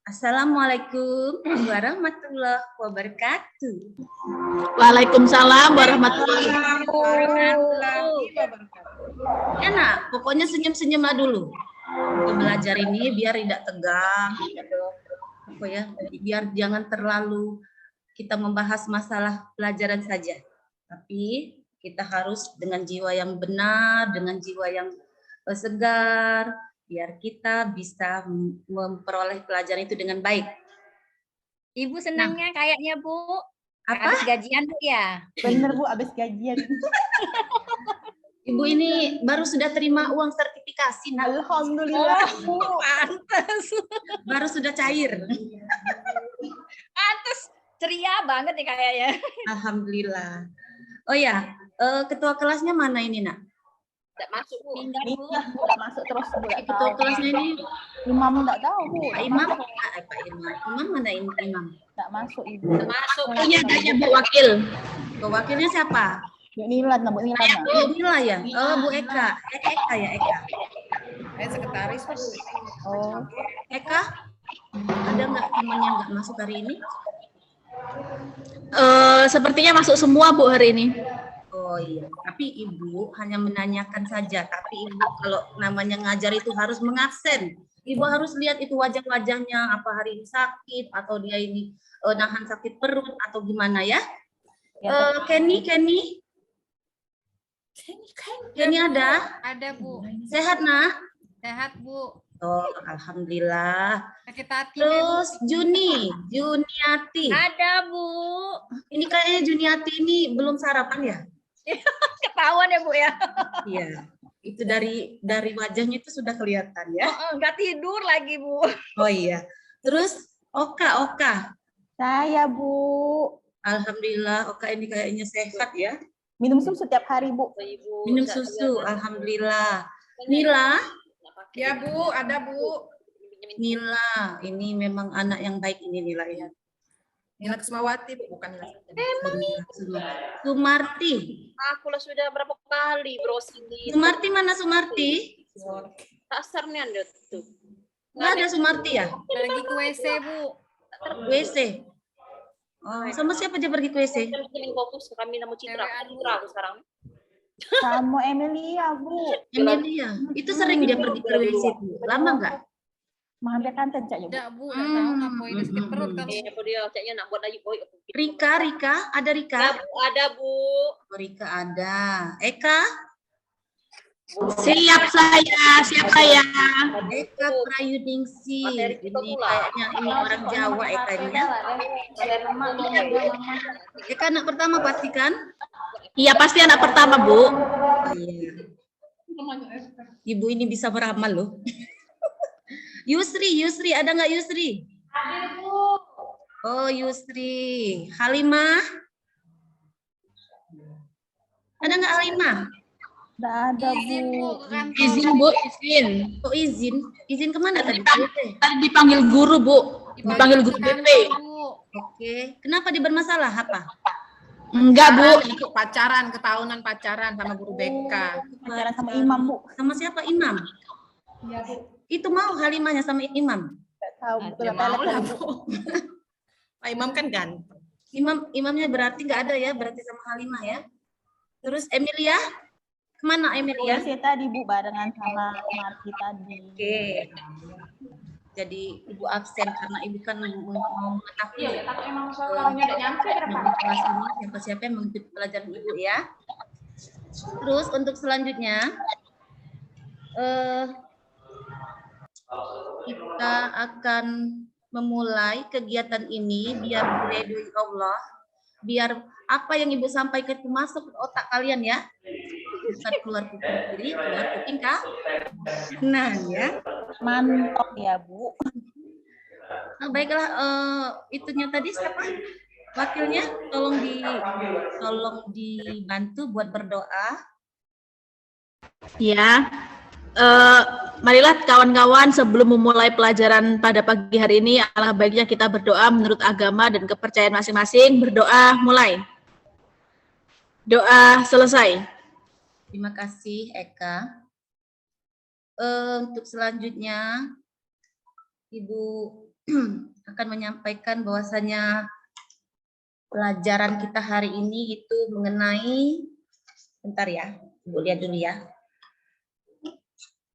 Assalamualaikum warahmatullahi wabarakatuh. Waalaikumsalam warahmatullahi Ya nak, pokoknya senyum-senyumlah dulu. Untuk belajar ini biar tidak tegang, apa ya, biar jangan terlalu kita membahas masalah pelajaran saja. Tapi kita harus dengan jiwa yang benar, dengan jiwa yang segar, biar kita bisa memperoleh pelajaran itu dengan baik. Ibu senangnya kayaknya Bu. Apa? Habis gajian Bu ya? Bener Bu, habis gajian. Ibu ini baru sudah terima uang sertifikasi. Nah, Alhamdulillah Bu. Pantes. baru sudah cair. Pantes. Ceria banget nih kayaknya. Alhamdulillah. Oh ya, ketua kelasnya mana ini nak? Tidak masuk Bu. Pindah Bu. Iya Bu, nggak masuk terus Bu. Nggak Ketua tahu. kelasnya ini Imam nggak tahu Bu. Pak Imam. Pak Imam. Imam mana ini Imam? Nggak masuk Ibu. Masuk. Ini adanya Bu Wakil. Wakilnya siapa? Bu Nilan, Bu Nilan. Oh, Mila ya? Oh, Bu Eka. Eka ya, Eka. Sekretaris Bu. Oh, Eka, ada nggak temannya nggak masuk hari ini? Sepertinya masuk semua Bu hari ini. Oh iya, tapi Ibu hanya menanyakan saja. Tapi Ibu kalau namanya ngajar itu harus mengabsen. Ibu harus lihat itu wajah-wajahnya, apa hari ini sakit, atau dia ini nahan sakit perut, atau gimana ya. Kenny ada? Ada Bu. Sehat nak? Sehat Bu. Oh, alhamdulillah. Sakit hati. Terus Juniati. Ada Bu. Ini kayaknya Juniati ini belum sarapan ya? Ketahuan ya Bu ya. Iya. Itu dari wajahnya itu sudah kelihatan ya. Enggak tidur lagi Bu. Oh iya. Terus Oka. saya Bu. Alhamdulillah Oka ini kayaknya sehat ya. Minum susu setiap hari Bu. Minum susu, alhamdulillah. Nila, Ya Bu, ada Bu. Nila, ini memang anak yang baik ini Nila ya. Nila Kesmawati Bu, bukan Nila. Sumarti. Aku lah sudah berapa kali browsing di Sumarti mana Sumarti? pasarnya ada tuh. Nggak ada Sumarti ya? Pergi ke WC Bu. WC. Oh, sama siapa dia pergi ke WC? Fokus kami namu Citra. Citra aku sekarang. Sama Emilia Bu. Emilia. Itu sering dia pergi ke WC. Lama nggak? Mampir kantin caknya Bu. Tidak Bu, nggak tahu ngapain ini sakit perut kan. Apa dia caknya nak buat lagi boy. Rika, ada Rika? Ada Bu. Oh, Rika ada. Eka? Siap saya. Eka Prayudingsi. Ini kayaknya ini orang Jawa Eka ini ya. Eka anak pertama pasti kan? Iya pasti anak pertama Bu. Iya. Ibu ini bisa meramal loh. Yusri, ada nggak Yusri? Ada Bu. Oh Yusri. Halimah? Ada nggak Halimah? Nggak ada Bu. Izin Bu, izin. Oh izin kemana tadi? Tadi dipanggil guru Bu. Dipanggil guru BP. Oke. Kenapa dia bermasalah? Apa? Enggak Bu. Untuk pacaran, ketahunan pacaran sama guru BK. Pacaran sama Imam Bu. Sama siapa? Imam? Iya Bu. Itu mau Halimahnya sama Imam? Nggak tahu Bu. Ya mau lah Bu. Pak Imam kan ganteng. Imamnya berarti nggak ada ya? Berarti sama Halimah ya? Terus Emilia? Kemana Emilia? WC tadi Bu, barengan sama Marti tadi. Oke. Jadi ibu absen karena ibu kan mau mengetahui di kelas ini siapa-siapa yang mengikuti pelajaran ibu ya. Terus untuk selanjutnya kita akan memulai kegiatan ini biar diridhoi Allah, biar apa yang ibu sampaikan itu masuk ke otak kalian ya. Bukan keluar kuping kiri, keluar kuping kanan ya. Mantap ya Bu. Nah, baiklah, itunya tadi siapa? Wakilnya tolong dibantu buat berdoa. Ya. Marilah kawan-kawan sebelum memulai pelajaran pada pagi hari ini, alangkah baiknya kita berdoa menurut agama dan kepercayaan masing-masing. Berdoa mulai. Doa selesai. Terima kasih Eka. Untuk selanjutnya Ibu akan menyampaikan bahwasanya pelajaran kita hari ini itu mengenai, bentar ya, Ibu lihat dulu ya,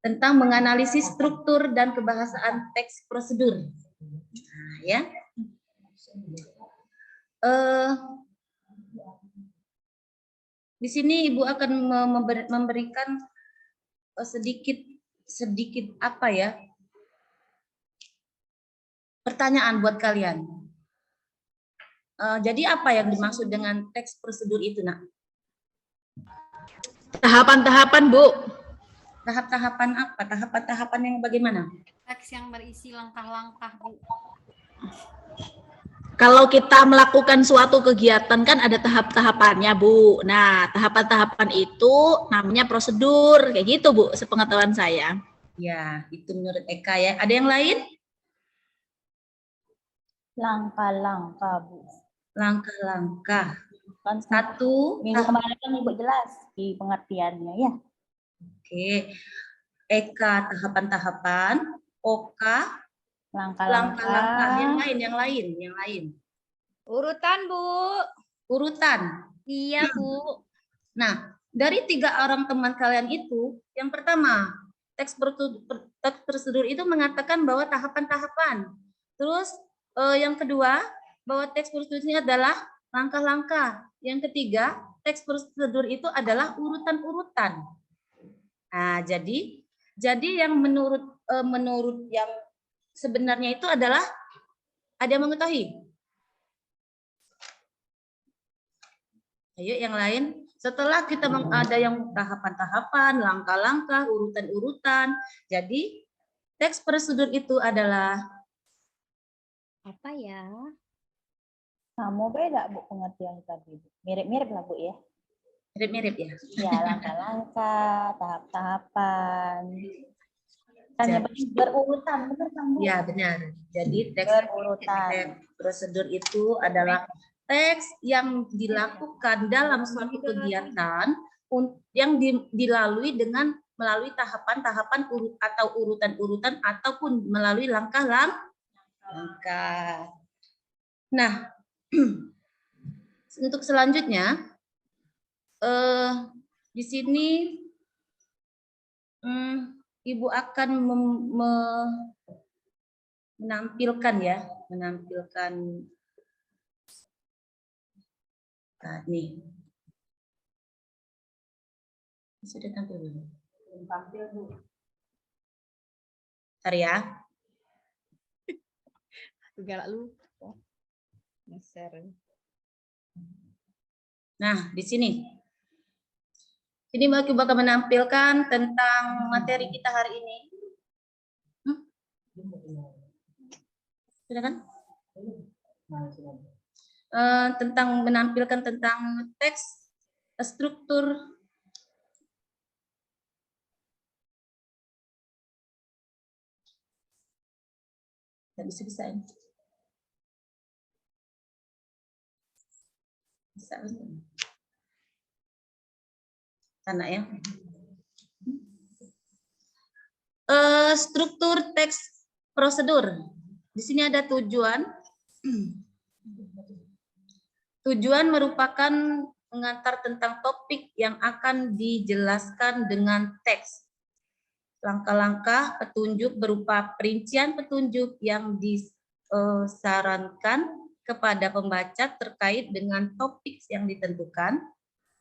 tentang menganalisis struktur dan kebahasaan teks prosedur. Nah, ya. Di sini Ibu akan memberikan sedikit apa ya, pertanyaan buat kalian. Jadi apa yang dimaksud dengan teks prosedur itu, Nak? Tahapan-tahapan, Bu. Tahap-tahapan apa? Tahapan-tahapan yang bagaimana? Teks yang berisi langkah-langkah, Bu. Kalau kita melakukan suatu kegiatan kan ada tahap-tahapannya, Bu. Nah, tahapan-tahapan itu namanya prosedur, kayak gitu, Bu, sepengetahuan saya. Ya, itu menurut Eka ya. Ada yang lain? Langkah-langkah, Bu. Langkah-langkah. Kan Satu. minggu kemarin kan Ibu jelas di pengertiannya ya. Oke. Eka tahapan-tahapan. Oka langkah-langkah. Yang lain. Urutan, Bu. Urutan. Iya, Bu. Nah, dari 3 orang teman kalian itu, yang pertama, teks prosedur itu mengatakan bahwa tahapan-tahapan. Terus yang kedua, bahwa teks prosedur ini adalah langkah-langkah. Yang ketiga, teks prosedur itu adalah urutan-urutan. Nah, jadi yang menurut yang sebenarnya itu adalah, ada yang mengetahui? Ayo yang lain. Setelah kita ada yang tahapan-tahapan, langkah-langkah, urutan-urutan. Jadi teks prosedur itu adalah Apa ya? Kamu beda, Bu, pengertian tadi. Mirip-mirip lah, Bu, ya. mirip-mirip ya. Ya, langkah-langkah, tahap-tahapan. Hanya berurutan, benar kan, Bu? Ya, benar. Jadi teks Berurutan. prosedur itu adalah teks yang dilakukan dalam suatu kegiatan yang dilalui dengan melalui tahapan-tahapan atau urutan-urutan ataupun melalui langkah-langkah. Nah, untuk selanjutnya di sini Ibu akan menampilkan nah, nih. Sudah tampil belum? Belum tampil, Bu. Bentar ya. Galak lupa. Ngeser. Nah, di sini. Ini aku bakal menampilkan tentang materi kita hari ini. Sudah kan? Menampilkan tentang teks struktur nggak bisa ini. Bisa tanah ya. Struktur teks prosedur. Di sini ada tujuan. Tujuan merupakan mengantar tentang topik yang akan dijelaskan dengan teks. Langkah-langkah petunjuk berupa perincian petunjuk yang disarankan kepada pembaca terkait dengan topik yang ditentukan.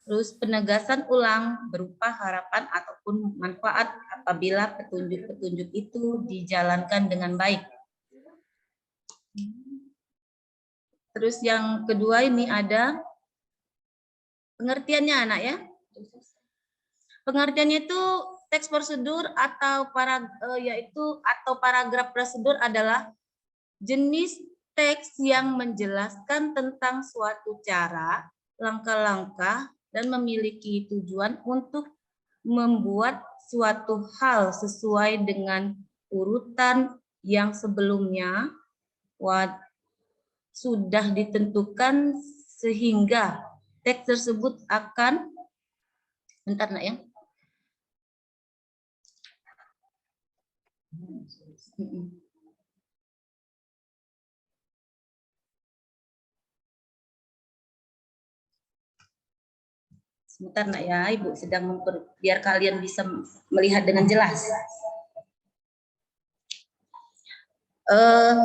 Terus penegasan ulang berupa harapan ataupun manfaat apabila petunjuk-petunjuk itu dijalankan dengan baik. Terus yang kedua ini ada pengertiannya, anak ya. Pengertiannya itu teks prosedur atau paragraf prosedur adalah jenis teks yang menjelaskan tentang suatu cara, langkah-langkah, dan memiliki tujuan untuk membuat suatu hal sesuai dengan urutan yang sebelumnya sudah ditentukan sehingga teks tersebut akan Sebentar nak ya, Ibu sedang biar kalian bisa melihat dengan jelas.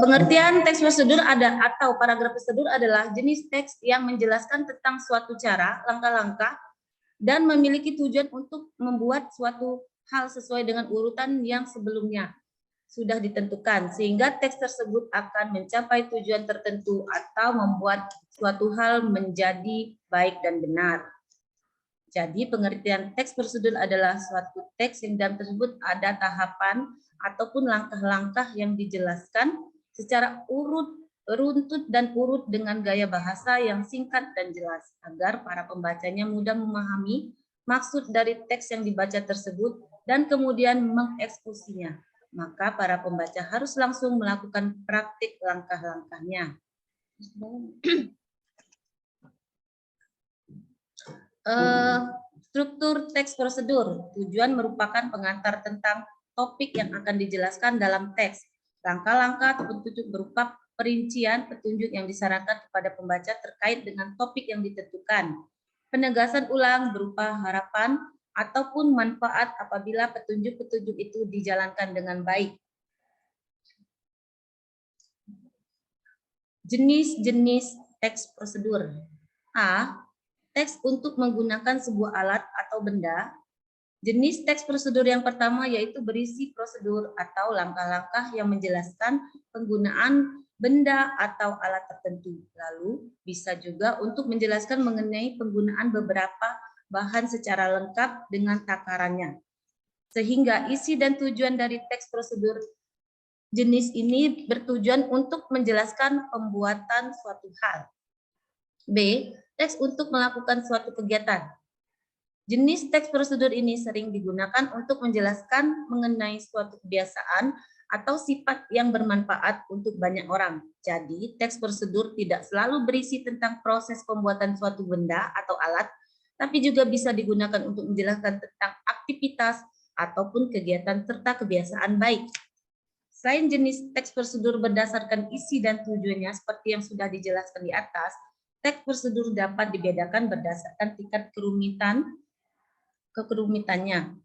Pengertian teks prosedur atau paragraf prosedur adalah jenis teks yang menjelaskan tentang suatu cara, langkah-langkah, dan memiliki tujuan untuk membuat suatu hal sesuai dengan urutan yang sebelumnya sudah ditentukan, sehingga teks tersebut akan mencapai tujuan tertentu atau membuat suatu hal menjadi baik dan benar. Jadi pengertian teks prosedur adalah suatu teks yang dalam tersebut ada tahapan ataupun langkah-langkah yang dijelaskan secara runtut dan urut dengan gaya bahasa yang singkat dan jelas agar para pembacanya mudah memahami maksud dari teks yang dibaca tersebut dan kemudian mengeksekusinya. Maka para pembaca harus langsung melakukan praktik langkah-langkahnya. Struktur teks prosedur. Tujuan merupakan pengantar tentang topik yang akan dijelaskan dalam teks. Langkah-langkah atau petunjuk berupa perincian petunjuk yang disarankan kepada pembaca terkait dengan topik yang ditentukan. Penegasan ulang berupa harapan ataupun manfaat apabila petunjuk-petunjuk itu dijalankan dengan baik. Jenis-jenis teks prosedur. A. Teks untuk menggunakan sebuah alat atau benda. Jenis teks prosedur yang pertama yaitu berisi prosedur atau langkah-langkah yang menjelaskan penggunaan benda atau alat tertentu. Lalu bisa juga untuk menjelaskan mengenai penggunaan beberapa bahan secara lengkap dengan takarannya. Sehingga isi dan tujuan dari teks prosedur jenis ini bertujuan untuk menjelaskan pembuatan suatu hal. B. Teks untuk melakukan suatu kegiatan. Jenis teks prosedur ini sering digunakan untuk menjelaskan mengenai suatu kebiasaan atau sifat yang bermanfaat untuk banyak orang. Jadi, teks prosedur tidak selalu berisi tentang proses pembuatan suatu benda atau alat, tapi juga bisa digunakan untuk menjelaskan tentang aktivitas ataupun kegiatan serta kebiasaan baik. Selain jenis teks prosedur berdasarkan isi dan tujuannya seperti yang sudah dijelaskan di atas, teks prosedur dapat dibedakan berdasarkan tingkat kerumitannya.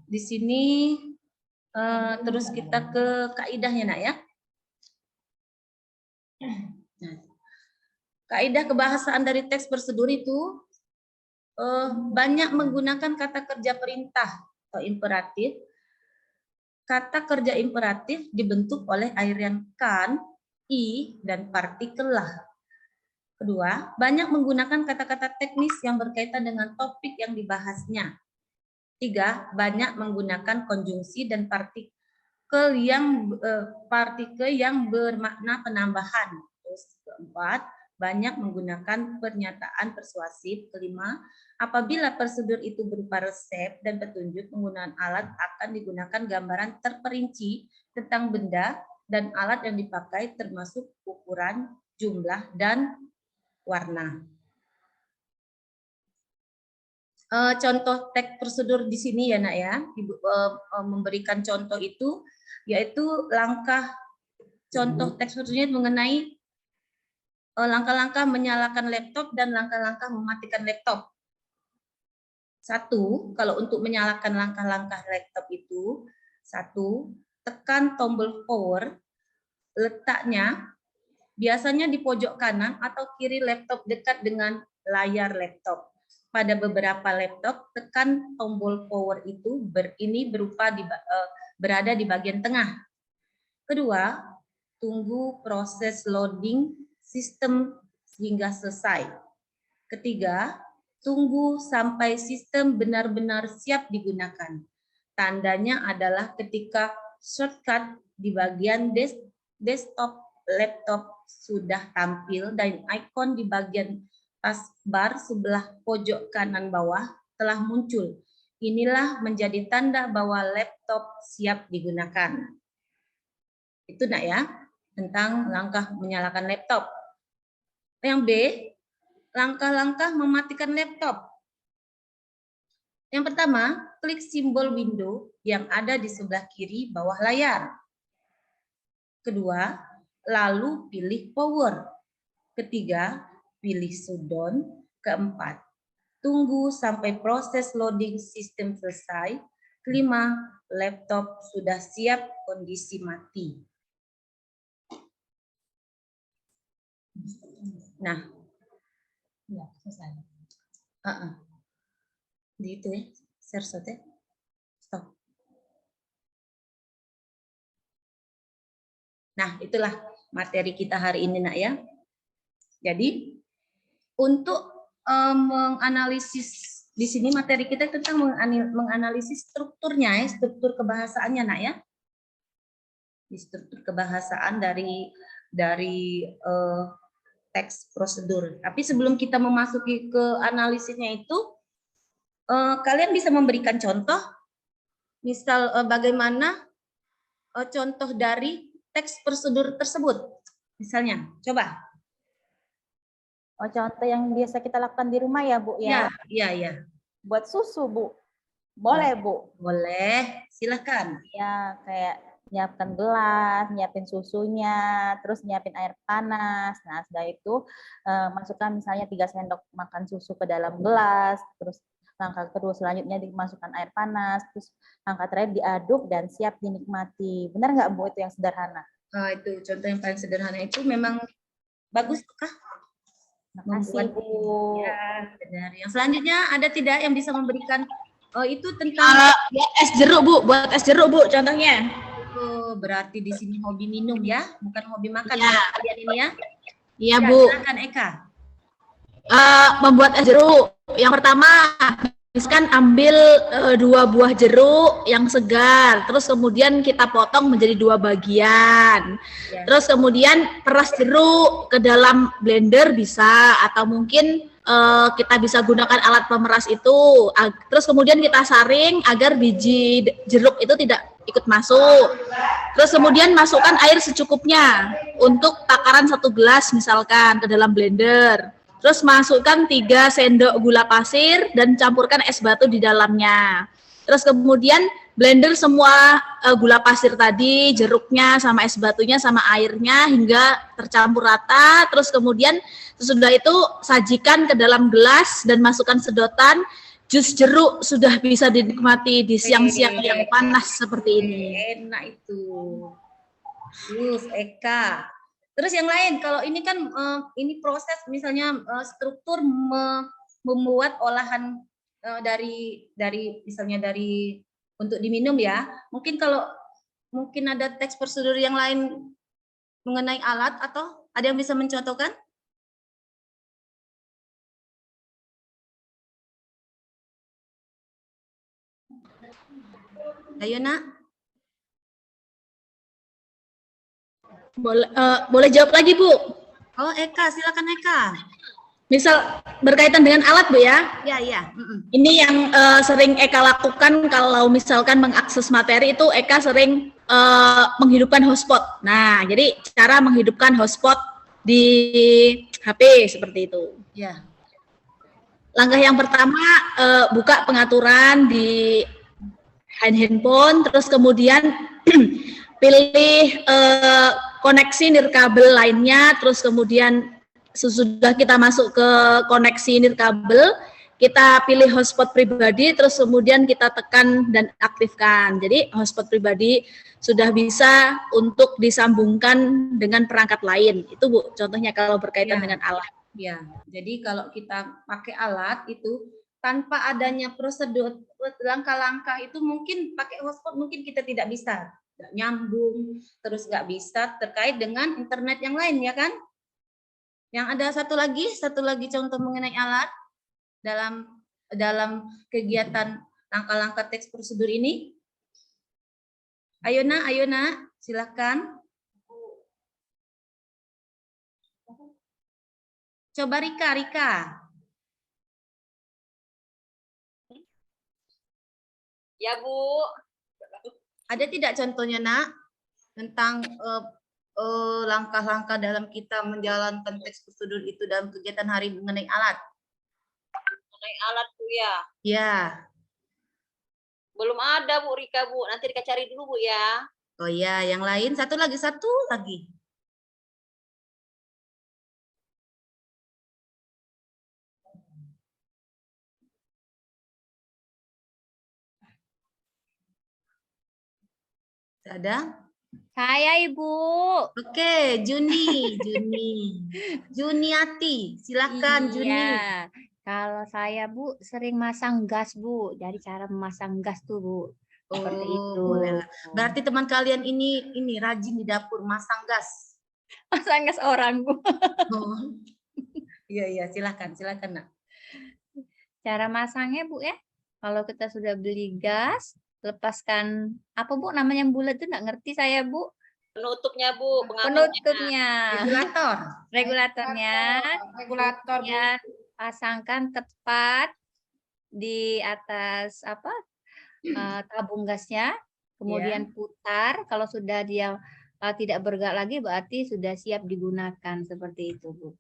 Di sini terus kita ke kaidahnya nak ya. Kaidah kebahasaan dari teks prosedur itu banyak menggunakan kata kerja perintah atau imperatif. Kata kerja imperatif dibentuk oleh airian kan, i, dan partikel lah. Kedua, banyak menggunakan kata-kata teknis yang berkaitan dengan topik yang dibahasnya. Tiga, banyak menggunakan konjungsi dan partikel yang bermakna penambahan. Terus keempat, banyak menggunakan pernyataan persuasif. Kelima, apabila prosedur itu berupa resep dan petunjuk penggunaan alat akan digunakan gambaran terperinci tentang benda dan alat yang dipakai termasuk ukuran, jumlah, dan warna. Contoh teks prosedur di sini ya nak ya, Ibu memberikan contoh itu yaitu langkah contoh teks prosedurnya mengenai langkah-langkah menyalakan laptop dan langkah-langkah mematikan laptop. Satu, kalau untuk menyalakan langkah-langkah laptop itu, satu, tekan tombol power, letaknya biasanya di pojok kanan atau kiri laptop dekat dengan layar laptop. Pada beberapa laptop, tekan tombol power itu berada di bagian tengah. Kedua, tunggu proses loading sistem hingga selesai. Ketiga, tunggu sampai sistem benar-benar siap digunakan. Tandanya adalah ketika shortcut di bagian desktop laptop sudah tampil dan ikon di bagian taskbar sebelah pojok kanan bawah telah muncul. Inilah menjadi tanda bahwa laptop siap digunakan. Itu nak ya, tentang langkah menyalakan laptop. Yang B, langkah-langkah mematikan laptop. Yang pertama, klik simbol window yang ada di sebelah kiri bawah layar. Kedua, lalu pilih power. Ketiga, pilih shutdown. Keempat, tunggu sampai proses loading sistem selesai. Kelima, laptop sudah siap kondisi mati. Nah, Ya, selesai. di itu ya, share shot ya. Stop. Nah, itulah materi kita hari ini, nak ya. Jadi, untuk menganalisis di sini materi kita tentang menganalisis strukturnya ya, struktur kebahasaannya, nak ya. Di struktur kebahasaan dari teks prosedur. Tapi sebelum kita memasuki ke analisisnya itu, kalian bisa memberikan contoh, misal bagaimana contoh dari teks prosedur tersebut. Misalnya, coba. Oh, contoh yang biasa kita lakukan di rumah ya, Bu ya. Iya. Buat susu, Bu. Boleh, Bu. Boleh, silakan. Ya, kayak nyiapkan gelas, nyiapin susunya, terus nyiapin air panas. Nah, setelah itu masukkan misalnya 3 sendok makan susu ke dalam gelas, terus langkah kedua selanjutnya dimasukkan air panas, terus langkah terakhir diaduk dan siap dinikmati. Benar nggak, Bu, itu yang sederhana? Itu contoh yang paling sederhana itu memang bagus kah? Makasih, Bu. Ya, benar. Yang selanjutnya ada tidak yang bisa memberikan itu tentang Buat es jeruk, Bu. Buat es jeruk, Bu, contohnya. berarti di sini hobi minum ya, bukan hobi makan Ya. kalian ini ya. Iya, Ya, Bu. silakan Eka. Membuat es jeruk. Yang pertama, misalkan ambil 2 buah jeruk yang segar, terus kemudian kita potong menjadi 2 bagian. Ya. Terus kemudian peras jeruk ke dalam blender bisa, atau mungkin kita bisa gunakan alat pemeras itu. Terus kemudian kita saring agar biji jeruk itu tidak ikut masuk. Terus kemudian masukkan air secukupnya untuk takaran 1 gelas misalkan ke dalam blender. Terus masukkan 3 sendok gula pasir dan campurkan es batu di dalamnya. Terus kemudian blender semua gula pasir tadi, jeruknya sama es batunya sama airnya hingga tercampur rata. Terus kemudian sesudah itu sajikan ke dalam gelas dan masukkan sedotan. Jus jeruk sudah bisa dinikmati di siang-siang yang panas seperti ini. Enak itu. Terus Eka. Terus yang lain, kalau ini kan ini proses misalnya struktur membuat olahan dari misalnya dari untuk diminum ya. Mungkin kalau mungkin ada teks prosedur yang lain mengenai alat atau ada yang bisa mencontohkan? Ayo nak. Boleh jawab lagi, Bu? Oh Eka, silakan Eka. Misal berkaitan dengan alat, Bu ya. Ya. Ini yang sering Eka lakukan kalau misalkan mengakses materi itu Eka sering menghidupkan hotspot. Nah, jadi cara menghidupkan hotspot di HP seperti itu. Ya. Langkah yang pertama, buka pengaturan di handphone, terus kemudian pilih koneksi nirkabel lainnya, terus kemudian sesudah kita masuk ke koneksi nirkabel, kita pilih hotspot pribadi, terus kemudian kita tekan dan aktifkan. Jadi hotspot pribadi sudah bisa untuk disambungkan dengan perangkat lain. Itu Bu, contohnya kalau berkaitan dengan alat. Ya, jadi kalau kita pakai alat itu tanpa adanya prosedur langkah-langkah itu mungkin pakai hotspot mungkin kita tidak bisa, nggak nyambung, terus nggak bisa terkait dengan internet yang lain ya kan? Yang ada satu lagi contoh mengenai alat dalam kegiatan langkah-langkah teks prosedur ini. Ayo nak, silakan. Coba Rika. Ya, Bu. Ada tidak contohnya nak tentang langkah-langkah dalam kita menjalankan teks prosedur itu dalam kegiatan hari mengenai alat? Mengenai alat, Bu ya. Ya. Belum ada, Bu Rika, Bu. Nanti Rika cari dulu, Bu ya. Oh ya, yang lain satu lagi. Ada? Saya Ibu. Oke, Juniati, silakan Juni. Iya. Kalau saya Bu sering masang gas Bu. Jadi cara memasang gas tuh Bu. Seperti itu. Boleh lah. Berarti teman kalian ini rajin di dapur masang gas. Masang gas orang Bu. Oh. Iya, silakan Nak. Cara masangnya Bu ya. Kalau kita sudah beli gas, lepaskan apa Bu namanya yang bulat itu nggak ngerti saya Bu. Penutupnya Bu, pengapinya. Penutupnya, Regulator. regulatornya, Regulator, Bu. kemudian pasangkan tepat di atas tabung gasnya, kemudian putar. Kalau sudah dia tidak bergerak lagi, berarti sudah siap digunakan seperti itu Bu.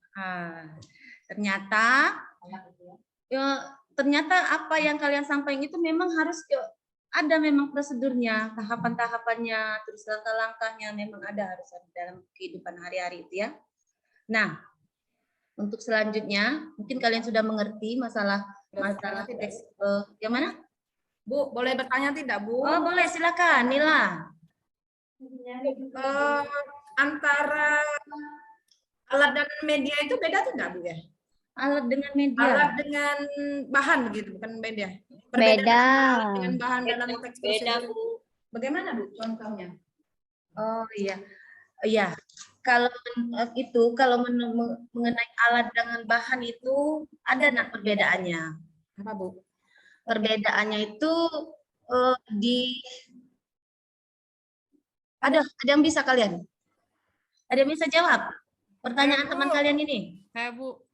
Ternyata apa yang kalian sampaikan itu memang harus ada memang prosedurnya, tahapan-tahapannya, terus langkah-langkahnya memang ada harus ada dalam kehidupan hari-hari itu ya. Nah, untuk selanjutnya mungkin kalian sudah mengerti masalah teks yang mana? Bu, boleh bertanya tidak, Bu? Oh, boleh, silakan Nila. Antara alat dan media itu beda tidak, Bu ya? Alat dengan media. Alat dengan bahan begitu, bukan beda. Beda. Alat dengan bahan dalam teks Beda prosedur. Bu. Bagaimana, Bu, contohnya? Oh iya. Iya. Kalau kalau mengenai alat dengan bahan itu ada perbedaannya. Apa, Bu? Perbedaannya itu ada yang bisa kalian? Ada yang bisa jawab pertanyaan teman kalian ini? Saya, Bu.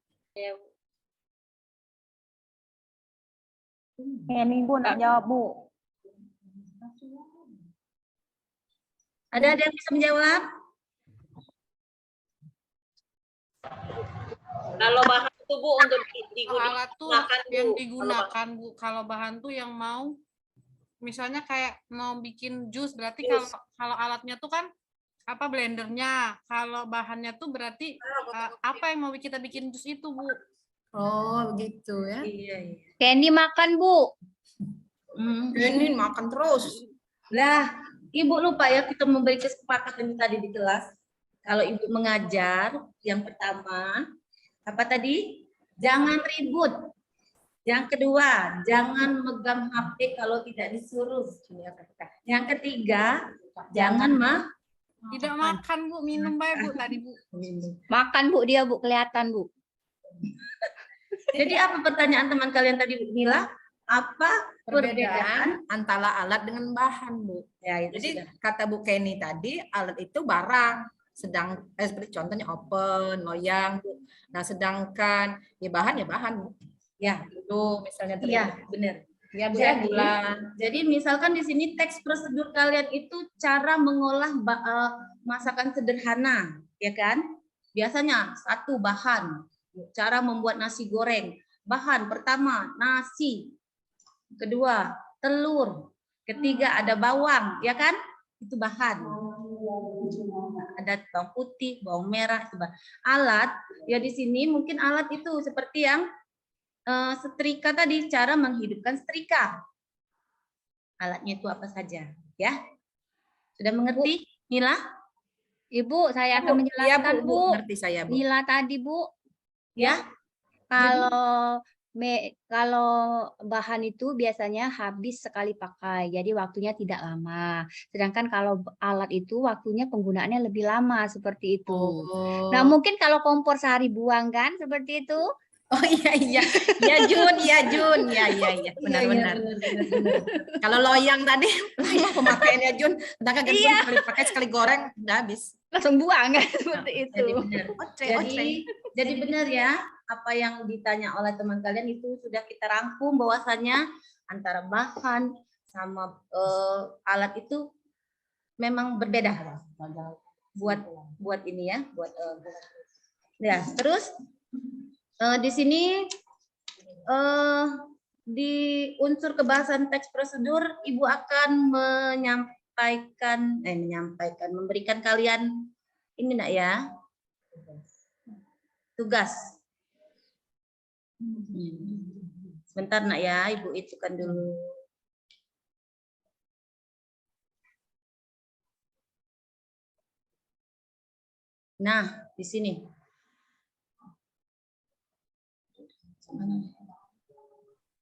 Ini Bu nak jawab Bu. Ada yang bisa menjawab? Kalau bahan itu Bu untuk Alat tuh digunakan yang Bu. digunakan Bu. Kalau bahan tuh yang mau, misalnya kayak mau bikin jus, berarti Jus. kalau alatnya tuh kan apa blendernya. Kalau bahannya tuh berarti apa yang mau kita bikin jus itu Bu. Oh, begitu ya. Iya. Candy makan Bu. Ini makan terus. Lah, Ibu lupa ya kita memberi kesepakatan tadi di kelas. Kalau Ibu mengajar, yang pertama, apa tadi? Jangan ribut. Yang kedua, jangan megang HP kalau tidak disuruh. Yang ketiga, jangan Tidak makan Bu, minum baik Bu tadi Bu. Makan Bu dia Bu, kelihatan Bu. Jadi apa pertanyaan teman kalian tadi, Bu Mila? Apa perbedaan? Antara alat dengan bahan, Bu. Ya, itu Jadi sudah. kata Bu Kenny tadi, alat itu barang. Seperti contohnya open, loyang, Bu. Nah, sedangkan bahan, Bu. Ya, Itu misalnya iya, benar. Ya, Bu, ya, Jadi, gula. jadi misalkan di sini teks prosedur kalian itu cara mengolah masakan sederhana, ya kan? Biasanya satu bahan, cara membuat nasi goreng. Bahan pertama nasi, kedua telur, ketiga ada bawang, ya kan? Itu bahan. Ada bawang putih, bawang merah, itu bahan. Alat, ya di sini mungkin alat itu seperti yang setrika tadi, cara menghidupkan setrika. Alatnya itu apa saja, ya? Sudah mengerti, Mila? Ibu, saya akan menjelaskan Bu, Bu. ngerti saya, Bu. Mila tadi Bu. Ya. Kalau bahan itu biasanya habis sekali pakai, jadi waktunya tidak lama. Sedangkan kalau alat itu waktunya penggunaannya lebih lama seperti itu. Nah mungkin kalau kompor sehari buang kan seperti itu. Oh iya, ya Jun, benar-benar. Kalau loyang tadi, pemakaiannya Jun, sedangkan sekali pakai sekali goreng udah habis. Langsung buang kan seperti itu. Jadi benar ya, apa yang ditanya oleh teman kalian itu sudah kita rangkum bahwasannya antara bahan sama alat itu memang berbeda. Buat ini ya, ya, terus di sini di unsur kebahasan teks prosedur Ibu akan memberikan kalian ini nak ya, tugas. Sebentar nak ya, Ibu itukan dulu. Nah, di sini.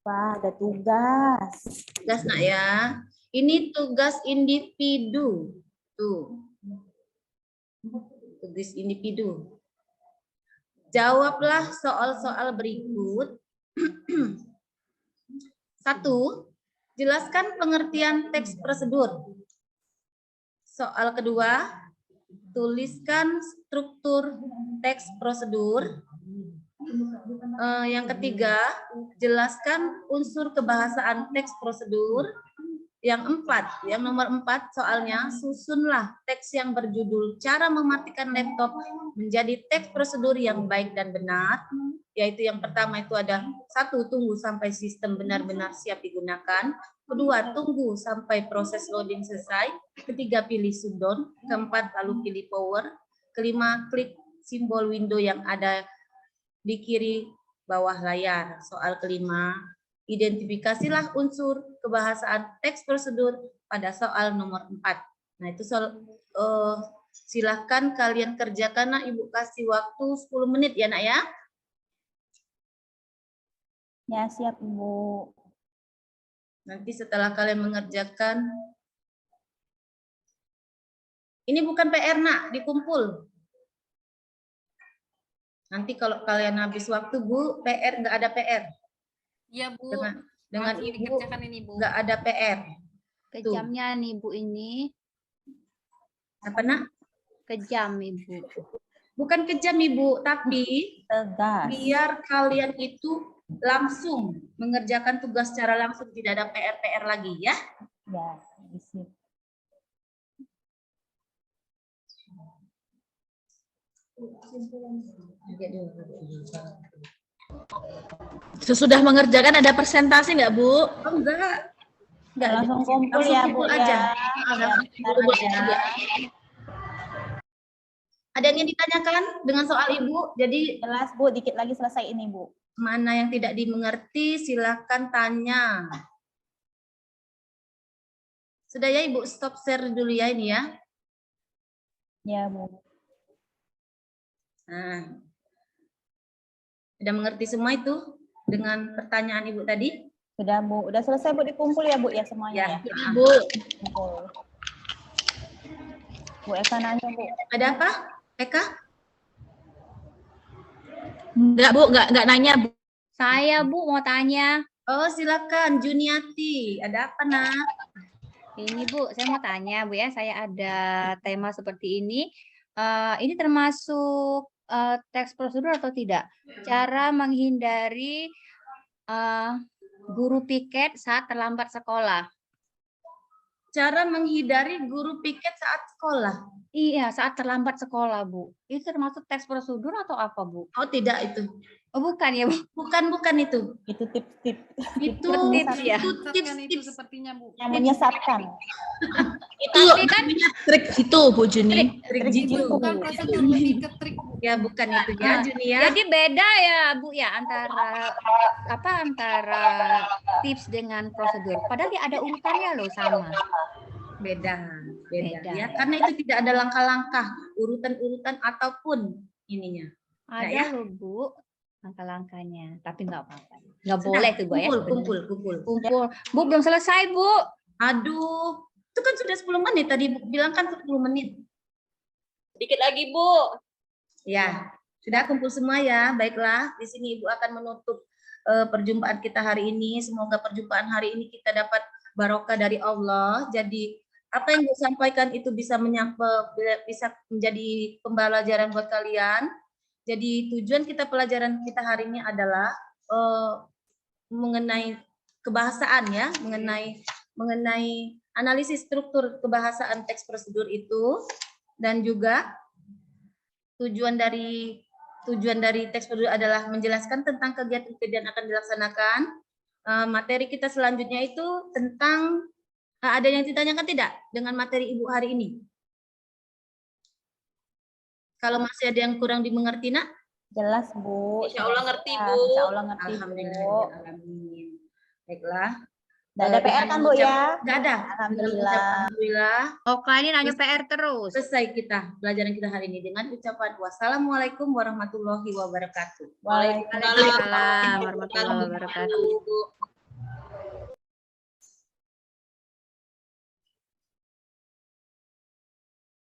Wah, ada tugas. Tugas nak ya. Ini tugas individu. Tuh. Tugas individu. Jawablah soal-soal berikut. 1. Jelaskan pengertian teks prosedur. Soal kedua, tuliskan struktur teks prosedur. Yang ketiga, jelaskan unsur kebahasaan teks prosedur. Yang nomor 4 soalnya, susunlah teks yang berjudul Cara Mematikan Laptop menjadi teks prosedur yang baik dan benar. Yaitu yang pertama itu ada 1, tunggu sampai sistem benar-benar siap digunakan. Kedua, tunggu sampai proses loading selesai. Ketiga, pilih shutdown. Keempat, lalu pilih power. Kelima, klik simbol window yang ada di kiri bawah layar. Soal kelima, identifikasilah unsur kebahasaan teks prosedur pada soal nomor 4. Nah, itu soal silahkan kalian kerjakan. Nak, Ibu kasih waktu 10 menit ya, Nak ya. Ya, siap, Bu. Nanti setelah kalian mengerjakan, ini bukan PR, Nak, dikumpul. Nanti kalau kalian habis waktu, Bu, PR nggak ada PR. Iya, Bu. Dengan Langsung Ibu dikerjakan ini, Bu. nggak ada PR. Kejamnya nih Bu ini. Apa, Nak? Kejam Ibu. Bukan kejam, Ibu, tapi Tegas. biar kalian itu langsung mengerjakan tugas secara langsung, tidak ada PR-PR lagi ya. Ya, di sini. Sesudah mengerjakan ada presentasi nggak, Bu? Oh, enggak. Langsung kumpul ya, Bu, kumpul ya. aja. Ya, bentar Kumpul aja. aja. Ada yang ingin ditanyakan dengan soal Ibu? Jadi Jelas, Bu. Dikit lagi selesai ini, Bu. mana yang tidak dimengerti silakan tanya. Sudah ya, Ibu, stop share dulu ya ini ya. Ya, Bu. Nah, sudah mengerti semua itu dengan pertanyaan Ibu tadi? Sudah, Bu. Udah selesai, Bu. Dikumpul ya, Bu, ya semuanya ya. Bu, Kumpul. Bu Eka nanya, Bu. Ada apa, Eka? enggak, Bu, enggak nanya, Bu. Saya Bu mau tanya. Oh, silakan Juniati. Ada apa, Nak? Ini Bu, saya mau tanya Bu ya. Saya ada tema seperti ini. Ini termasuk teks prosedur atau tidak? Cara menghindari guru piket saat terlambat sekolah. Cara menghindari guru piket saat sekolah. Iya, saat terlambat sekolah, Bu. Itu termasuk teks prosedur atau apa, Bu? Oh, tidak itu. Oh, bukan ya, Bu. Bukan itu. Itu tips-tips Itu Tips ya. itu Kan itu tips-tips. sepertinya, Bu. yang menyesatkan. Itu Tapi kan trik itu, Bu Juni. Trik Trik jitu. jitu. Bukan prosedur, lebih ke trik, Bu. Ya, bukan itu ya, Juni ya. jadi beda ya, Bu ya, antara tips dengan prosedur. Padahal dia ada urutannya loh sama. Beda. Beda. Ya, karena itu tidak ada langkah-langkah, urutan-urutan ataupun ininya. Ada ya. loh, Bu, langkah-langkahnya. Tapi nggak apa-apa. Nggak Sudah, boleh tuh, Bu ya. Kumpul. Kumpul. Bu, belum selesai, Bu. Aduh, itu kan sudah 10 menit tadi Bu bilang kan 10 menit. Dikit lagi, Bu. Ya, sudah kumpul semua ya. Baiklah, di sini Ibu akan menutup perjumpaan kita hari ini. Semoga perjumpaan hari ini kita dapat barokah dari Allah. Jadi apa yang Ibu sampaikan itu bisa bisa menjadi pembelajaran buat kalian. Jadi tujuan pelajaran kita hari ini adalah mengenai kebahasaan ya, mengenai analisis struktur kebahasaan teks prosedur itu, dan juga tujuan dari teks prosedur adalah menjelaskan tentang kegiatan-kegiatan yang akan dilaksanakan. Materi kita selanjutnya itu tentang ada yang ditanyakan tidak dengan materi Ibu hari ini? Kalau masih ada yang kurang dimengerti, Nak? Jelas, Bu. Insya Allah ngerti, Ya, Bu. Insya Allah ngerti, Bu. Alhamdulillah. Baiklah. Nggak ada PR kan Bu ya? Nggak ada. Alhamdulillah. Alhamdulillah. Oh, kalian nanya PR terus. Selesai kita pelajaran kita hari ini dengan ucapan wassalamualaikum warahmatullahi wabarakatuh. Waalaikumsalam. Waalaikumsalam warahmatullahi wabarakatuh.